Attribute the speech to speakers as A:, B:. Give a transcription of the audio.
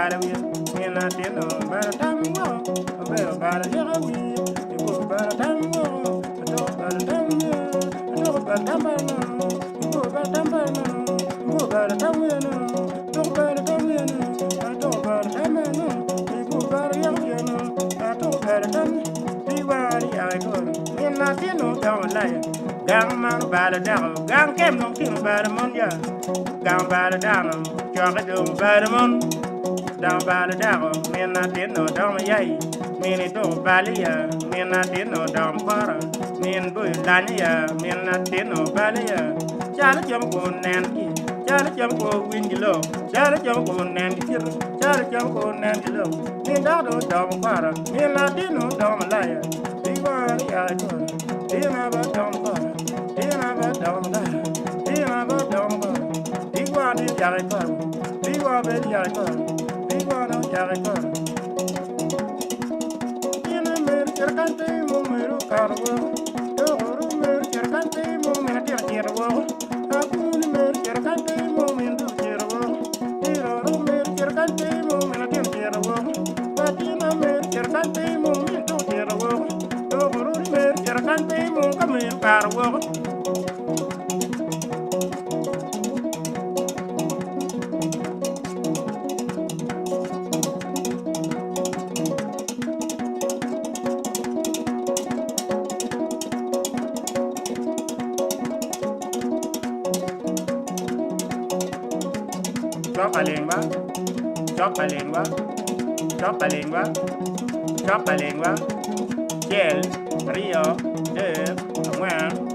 A: bala wi ni na te no bala tam wo be bala ya wi ti ko bala tam wo to bala tam wo to bala tam no ko bala tam no ko bala tam wo no to bala tam wo no to bala tam no ko bala ya wi no to bala tam ti wa ya ko ni na te no ta la ya gang man bala da gang kem no tin bala mon ya gang bala da no cho cái đường bala mon down by the dog, men not did no dom yay, men do balia, men not did no dom para, men boy lania, men not did no balia, Charlie jump on Nancy, Charlie jump on windy low, Charlie jump on Nancy, Charlie jump on Nancy low, men don't dom para, men not did no dom liar, be one yard, be another dom para, be another dom liar, be another dom para, be one yard, be one yard. Tiene mer cercante momero cargo, todo mer cercante momento quiero, algún mer cercante momento quiero, pero mer cercante momento quiero, patina mer cercante momento quiero, todo mer cercante momento cargo. Chóp bà liền quá, chóp bà liền quá, chóp bà liền quá, chóp bà liền quá. Chèn, Rio, Đê, Ngoan.